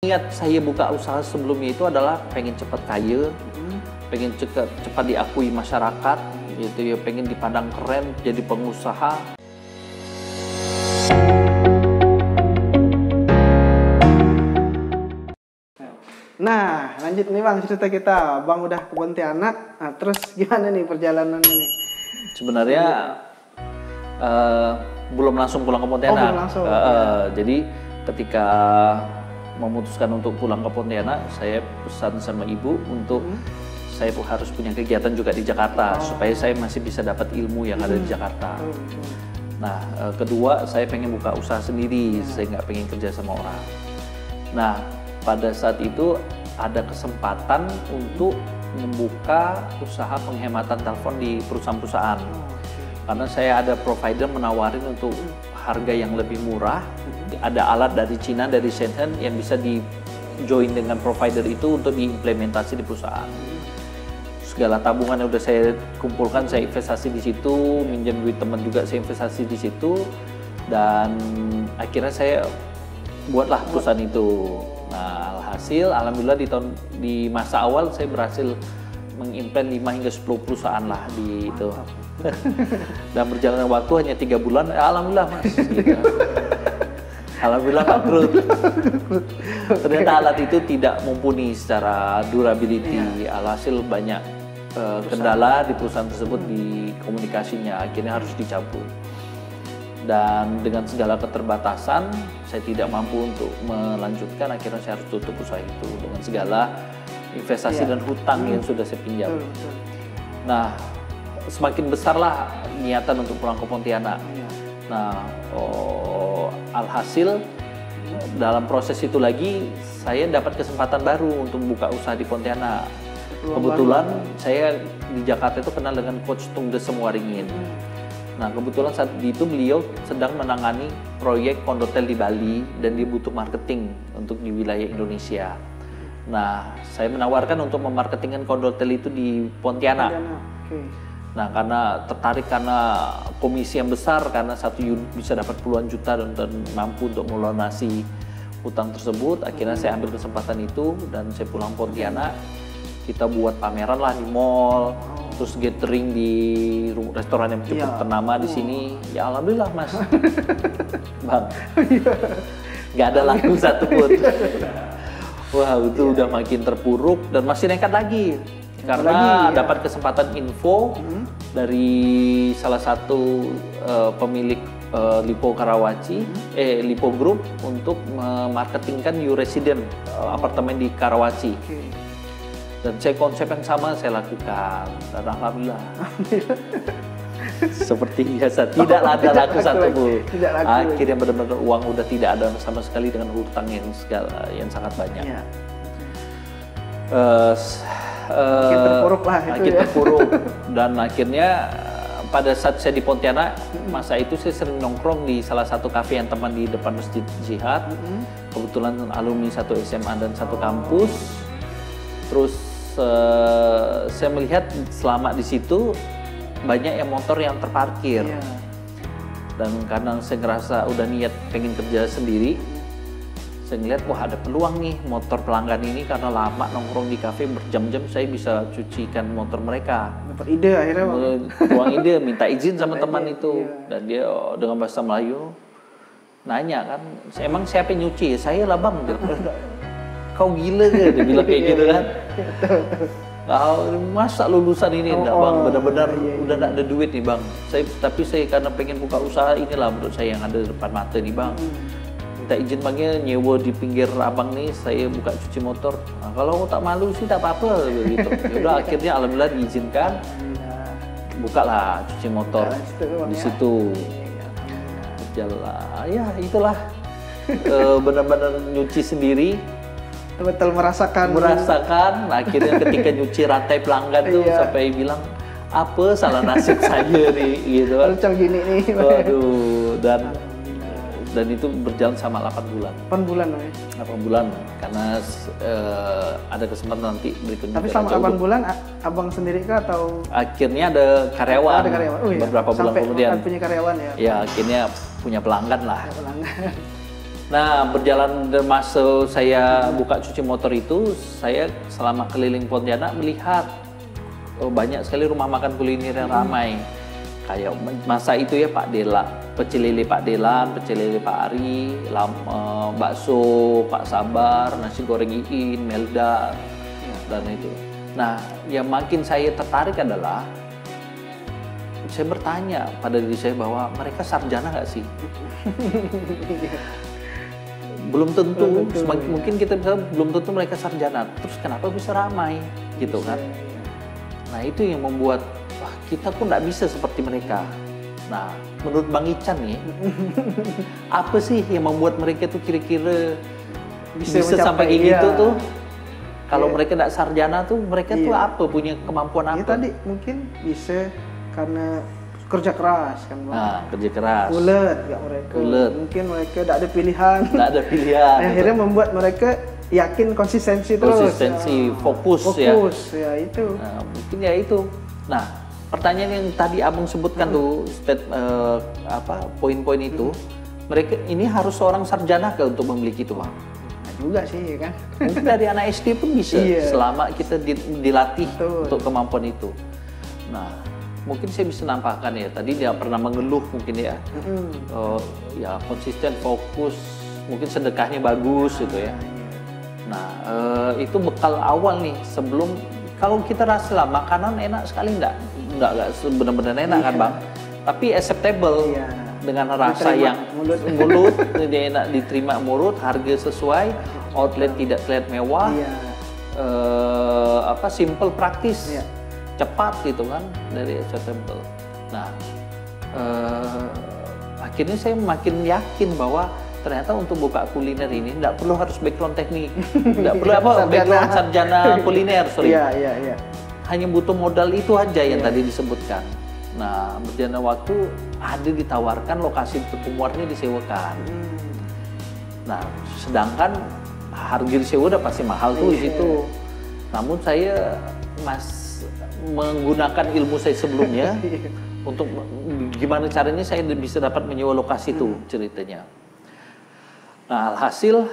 Niat saya buka usaha sebelumnya itu adalah pengen cepat kaya, pengen cepat diakui masyarakat, gitu ya, pengen dipandang keren, jadi pengusaha. Nah, lanjut nih Bang cerita kita. Bang udah ke Pontianak, nah, terus gimana nih perjalanan ini? Sebenarnya belum langsung pulang ke Pontianak. Oh, belum langsung. Ya. Jadi ketika memutuskan untuk pulang ke Pontianak, saya pesan sama ibu untuk saya harus punya kegiatan juga di Jakarta supaya saya masih bisa dapat ilmu yang ada di Jakarta. Nah, kedua saya pengen buka usaha sendiri, saya nggak pengen kerja sama orang. Nah, pada saat itu ada kesempatan untuk membuka usaha penghematan telepon di perusahaan-perusahaan. Karena saya ada provider menawarin untuk harga yang lebih murah, ada alat dari Cina, dari Shenzhen yang bisa di join dengan provider itu untuk diimplementasi di perusahaan. Segala tabungan yang udah saya kumpulkan, saya investasi di situ, minjem duit teman juga saya investasi di situ, dan akhirnya saya buatlah perusahaan itu. Nah, alhasil alhamdulillah di masa awal saya berhasil mengimplement 5 hingga 10 perusahaan lah di itu. Dan berjalannya waktu hanya 3 bulan, alhamdulillah Mas. Gitu. Alhamdulillah bangkrut. Ternyata alat itu tidak mumpuni secara durability. Alhasil banyak kendala di perusahaan tersebut di komunikasinya, akhirnya harus dicabut. Dan dengan segala keterbatasan, saya tidak mampu untuk melanjutkan, akhirnya saya harus tutup usaha itu dengan segala investasi dan hutang yang sudah saya pinjam. Nah, semakin besarlah niatan untuk pulang ke Pontianak. Nah, alhasil dalam proses itu lagi saya dapat kesempatan baru untuk buka usaha di Pontianak. Kebetulan saya di Jakarta itu kenal dengan Coach Tung Desem Waringin. Nah, kebetulan saat itu beliau sedang menangani proyek kondotel di Bali dan dia butuh marketing untuk di wilayah Indonesia. Nah, saya menawarkan untuk memarketingkan kondotel itu di Pontianak. Nah, karena tertarik karena komisi yang besar, karena satu unit bisa dapat puluhan juta dan mampu untuk melunasi hutang tersebut, akhirnya saya ambil kesempatan itu dan saya pulang Pontianak. Kita buat pameran lah di mall, terus gathering di restoran yang cukup ternama di sini. Ya alhamdulillah Mas, Bang, nggak ada laku satu pun. Wah, itu udah makin terpuruk dan masih nekat lagi. Karena dapat kesempatan info dari salah satu pemilik Lipo Karawaci, Lipo Group untuk memarketingkan New Resident apartemen di Karawaci. Dan saya konsep yang sama saya lakukan dan alhamdulillah. Seperti biasa, tidak ada laku satu pun. Akhirnya benar-benar uang udah tidak ada sama sekali dengan hutang yang sangat banyak. Makin terpuruk lah itu makin terpuruk. Dan akhirnya pada saat saya di Pontianak, masa itu saya sering nongkrong di salah satu kafe yang teman di depan Masjid Jihad. Kebetulan alumni satu SMA dan satu kampus. Terus saya melihat selama di situ banyak yang motor yang terparkir. Dan karena saya ngerasa udah niat pengen kerja sendiri, saya ngeliat wah ada peluang nih motor pelanggan ini, karena lama nongkrong di kafe berjam-jam saya bisa cucikan motor mereka. Dapat ide akhirnya Bang. Buang ide, minta izin sama teman itu. Dan dia dengan bahasa Melayu nanya kan, emang siapa yang nyuci? Saya lah Bang. Kau gila ke? Dia bilang kayak gitu kan. Masa lulusan ini enggak Bang, benar-benar udah enggak ada duit nih Bang. Tapi saya karena pengen buka usaha, inilah menurut saya yang ada di depan mata nih Bang. Minta izin Bangnya nyewa di pinggir abang nih, saya buka cuci motor. Nah, kalau tak malu sih tak apa gitu. Yaudah akhirnya alhamdulillah diizinkan. Bukalah cuci motor di situ. Jalan, ya itulah benar-benar nyuci sendiri. Betul merasakan. Akhirnya ketika nyuci rantai pelanggan tuh sampai bilang apa salah nasib saya nih gitu. Macam gini nih. Waduh, dan itu berjalan sama 8 bulan. 8 bulan ya? 8 bulan, karena ada kesempatan nanti berikutnya. Tapi selama 8 bulan abang sendiri kah atau? Akhirnya ada karyawan. Ada karyawan. Beberapa bulan kemudian. Sampai punya karyawan ya? Ya akhirnya punya pelanggan lah. Pelanggan. Nah, berjalan dari masa saya buka cuci motor itu, saya selama keliling Pontianak melihat banyak sekali rumah makan kuliner yang ramai. Kayak masa itu ya Pak Dela, pecel lele Pak Delan, pecel lele Pak Ari, bakso Pak Sabar, nasi goreng Iin, Melda, dan itu. Nah, yang makin saya tertarik adalah saya bertanya pada diri saya bahwa mereka sarjana nggak sih? Belum tentu, mungkin kita bisa belum tentu mereka sarjana. Terus kenapa bisa ramai, gitu kan? Nah itu yang membuat kita pun nggak bisa seperti mereka. Nah menurut Bang Ican nih, apa sih yang membuat mereka tuh kira-kira bisa sampai kayak gitu tuh? Kalau mereka nggak sarjana tuh, mereka tuh apa, punya kemampuan apa? Tadi mungkin bisa karena kerja keras kan Bang. Nah, kerja keras. Ulet nggak mereka. Ulet. Mungkin mereka tidak ada pilihan. Nggak ada pilihan. Akhirnya membuat mereka yakin konsistensi terus. Konsistensi, fokus ya. Fokus ya itu. Nah, mungkin ya itu. Nah, pertanyaan yang tadi Abang sebutkan tuh, poin-poin itu, mereka ini harus seorang sarjana ke untuk memiliki itu, Bang? Nah, juga sih ya kan. Mungkin dari anak SD pun bisa, selama kita dilatih untuk kemampuan itu. Nah, mungkin saya bisa nampakkan ya, tadi dia pernah mengeluh mungkin ya, ya konsisten, fokus, mungkin sedekahnya bagus gitu ya. Nah, itu bekal awal nih sebelum, kalau kita rasa lah makanan enak sekali enggak benar-benar enak kan Bang, tapi acceptable dengan rasa diterima yang mulut dia enak diterima mulut, harga sesuai, outlet tidak terlihat mewah, simple, praktis. Cepat gitu kan, dari acceptable. Nah, akhirnya saya makin yakin bahwa ternyata untuk buka kuliner ini tidak perlu harus background teknik, tidak perlu background sarjana kuliner, hanya butuh modal itu aja yang tadi disebutkan. Nah, berjalan waktu ada ditawarkan lokasi Tekumwarnya disewakan. Nah, sedangkan harga disewa udah pasti mahal tuh di situ. Namun saya menggunakan ilmu saya sebelumnya untuk gimana caranya saya bisa dapat menyewa lokasi itu ceritanya. Nah, alhasil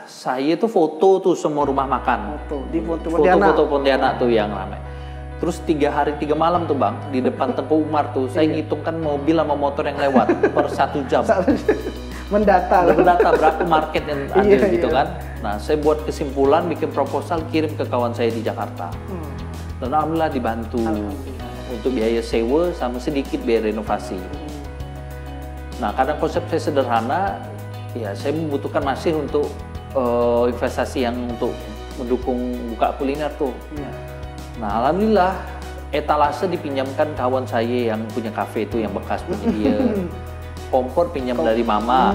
saya tuh foto tuh semua rumah makan. Foto Pontianak tuh yang ramai. Terus 3 hari 3 malam tuh Bang di depan Tengku Umar tuh saya ngitungkan mobil sama motor yang lewat per 1 jam. Mendata berapa market yang ada gitu kan. Nah, saya buat kesimpulan, bikin proposal, kirim ke kawan saya di Jakarta. Dan alhamdulillah dibantu untuk biaya sewa sama sedikit biaya renovasi. Nah, karena konsep saya sederhana, ya saya membutuhkan masih untuk investasi yang untuk mendukung buka kuliner tuh. Nah, alhamdulillah etalase dipinjamkan kawan saya yang punya kafe itu yang bekas punya dia. Kompor pinjam dari mama.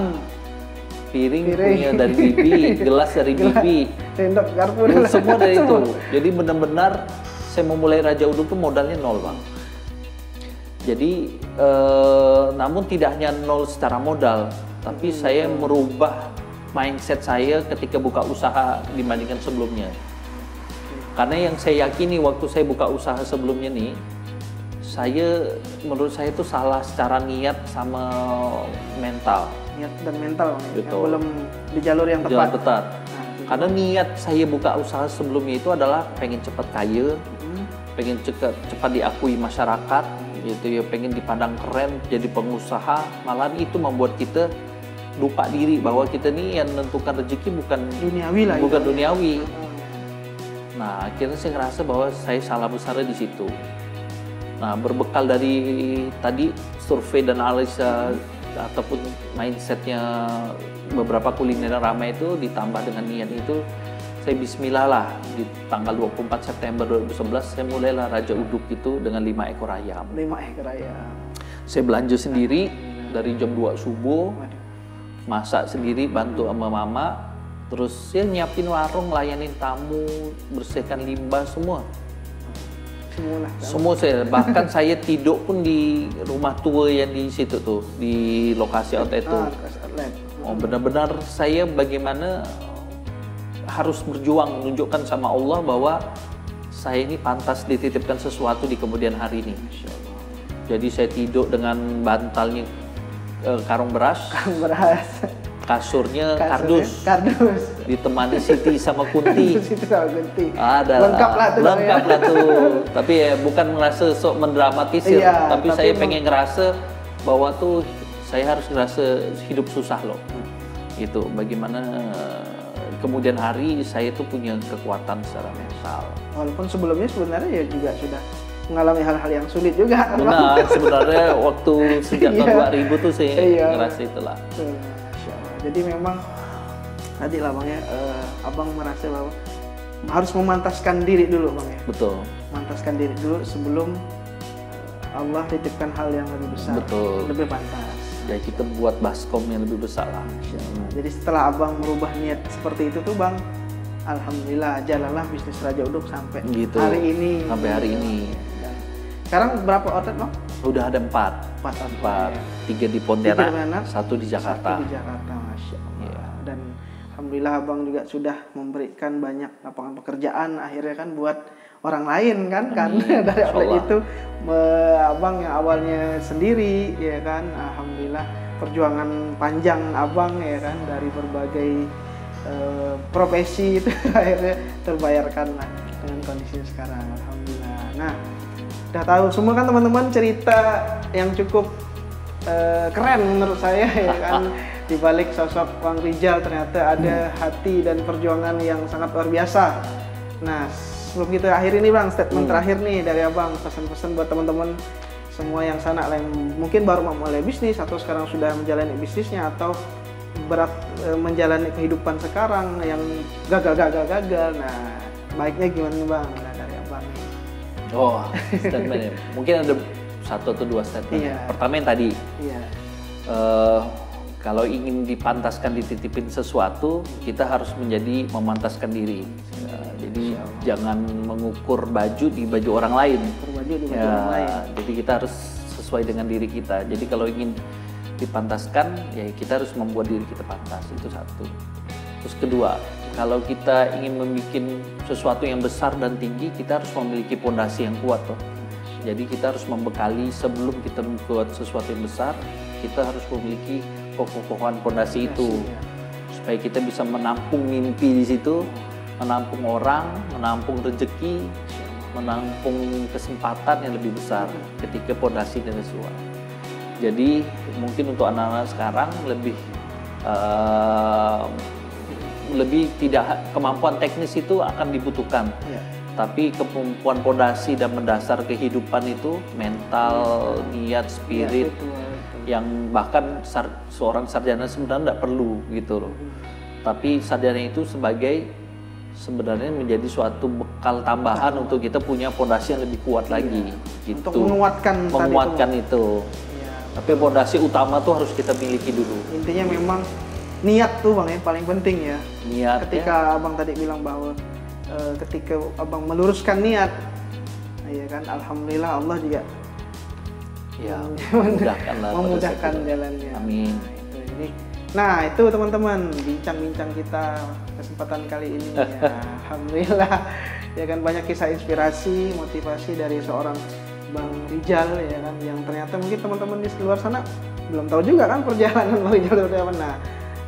Piring punya dari bibi, gelas dari bibi. Sendok garpu semua dari itu. Jadi benar-benar saya memulai Raja Uduk tuh modalnya 0 Bang. Jadi namun tidak hanya 0 secara modal, tapi saya merubah mindset saya ketika buka usaha dibandingkan sebelumnya. Karena yang saya yakini waktu saya buka usaha sebelumnya nih, menurut saya itu salah secara niat sama mental. Niat dan mental yang belum di jalur yang tepat. Karena niat saya buka usaha sebelumnya itu adalah pengen cepat kaya, pengen cepat diakui masyarakat, gitu ya, pengen dipandang keren, jadi pengusaha. Malahan itu membuat kita lupa diri bahwa kita nih yang menentukan rezeki bukan duniawi lah, bukan duniawi. Nah, akhirnya saya ngerasa bahwa saya salah besar di situ. Nah, berbekal dari tadi survei dan analisa ataupun mindsetnya beberapa kuliner ramai itu ditambah dengan niat itu, saya bismillah lah di tanggal 24 September 2011 saya mulailah Raja Uduk itu dengan 5 ekor ayam. 5 ekor ayam. Saya belanja sendiri dari jam 2 subuh, masak sendiri bantu sama mama, terus saya nyiapin warung, layanin tamu, bersihkan limbah semua. Semua saya, bahkan saya tidur pun di rumah tua yang di situ tuh, di lokasi outlet itu. Oh, benar-benar saya bagaimana harus berjuang menunjukkan sama Allah bahwa saya ini pantas dititipkan sesuatu di kemudian hari ini. Jadi saya tidur dengan bantalnya karung beras. kasurnya kardus. Kardus. Ditemani Siti sama Kunti. Siti sama Kunti. Ada. Lengkap lah tuh. Lengkap lah tuh. Tapi ya bukan merasa sok mendramatisir, Iya, tapi saya emang pengen ngerasa bahwa tuh saya harus ngerasa hidup susah loh. Gitu. Bagaimana kemudian hari saya tuh punya kekuatan secara mental. Walaupun sebelumnya sebenarnya ya juga sudah mengalami hal-hal yang sulit juga. Benar, sebenarnya waktu sejak tahun 2000 tuh saya Iya. ngerasa itulah. Masya Allah. Jadi memang tadi lah Bang ya, Abang merasa bahwa harus memantaskan diri dulu Bang ya. Betul. Memantaskan diri dulu sebelum Allah titipkan hal yang lebih besar. Betul. Lebih pantas. Ya kita buat baskom yang lebih besar lah. Jadi setelah Abang merubah niat seperti itu tuh Bang, alhamdulillah jalanlah bisnis Raja Uduk sampai Gitu. hari ini. Sampai hari ini. Dan sekarang berapa outlet Bang? Udah ada 4. 4. 3 di Pontianak, 1 di Jakarta. 1 di Jakarta, Masya Allah. Iya. Dan alhamdulillah Abang juga sudah memberikan banyak lapangan pekerjaan akhirnya kan buat orang lain kan, karena dari outlet itu Abang yang awalnya sendiri ya kan, alhamdulillah perjuangan panjang Abang ya kan dari berbagai profesi itu akhirnya terbayarkan lah dengan kondisi sekarang, alhamdulillah. Nah, udah tahu semua kan teman-teman cerita yang cukup keren menurut saya ya kan. Di balik sosok Bang Rijal ternyata ada hati dan perjuangan yang sangat luar biasa. Nah, sebelum kita akhir ini Bang, statement terakhir nih dari Abang, pesan-pesan buat teman-teman semua yang sana yang mungkin baru memulai bisnis atau sekarang sudah menjalani bisnisnya atau berat menjalani kehidupan sekarang yang gagal. Nah, baiknya gimana nih Bang? Nah, dari Abang nih. Oh, statement ya. Mungkin ada 1 atau 2 statement. Iya. Pertama yang tadi, Iya. kalau ingin dipantaskan, dititipin sesuatu, kita harus menjadi memantaskan diri. Jadi jangan mengukur baju di baju orang lain. Berbaju di baju orang lain. Jadi kita harus sesuai dengan diri kita. Jadi kalau ingin dipantaskan, ya kita harus membuat diri kita pantas. Itu 1. Terus kedua, kalau kita ingin membuat sesuatu yang besar dan tinggi, kita harus memiliki pondasi yang kuat toh. Jadi kita harus membekali sebelum kita membuat sesuatu yang besar, kita harus memiliki kokohan pondasi itu supaya kita bisa menampung mimpi di situ, menampung orang, menampung rezeki, menampung kesempatan yang lebih besar ketika pondasi dan sesuai. Jadi mungkin untuk anak-anak sekarang lebih tidak, kemampuan teknis itu akan dibutuhkan. Tapi kemampuan pondasi dan mendasar kehidupan itu mental, niat, spirit, yang bahkan seorang sarjana sebenarnya tidak perlu gitu loh. Tapi sarjana itu sebenarnya menjadi suatu bekal tambahan untuk kita punya pondasi yang lebih kuat lagi. Gitu. Untuk menguatkan itu. Ya. Tapi pondasi utama tuh harus kita miliki dulu. Intinya memang niat tuh Bang yang paling penting ya. Niat. Ketika Abang tadi bilang bahwa ketika Abang meluruskan niat, ya kan, alhamdulillah Allah juga ya memudahkanlah memudahkan jalannya. Amin. Nah itu teman-teman bincang-bincang kita kesempatan kali ini ya. Alhamdulillah ya kan, banyak kisah inspirasi, motivasi dari seorang Bang Rijal ya kan, yang ternyata mungkin teman-teman di luar sana belum tahu juga kan perjalanan Bang Rijal seperti apa. Nah,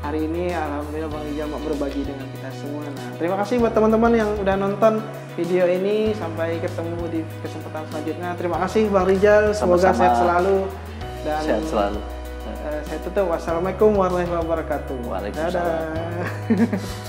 hari ini alhamdulillah Bang Rijal mau berbagi dengan kita semua. Nah, terima kasih buat teman-teman yang udah nonton video ini. Sampai ketemu di kesempatan selanjutnya. Terima kasih Bang Rijal, semoga sehat selalu dan sehat selalu. Saya tutup. Wassalamualaikum warahmatullahi wabarakatuh. Waalaikumsalam. Dadah.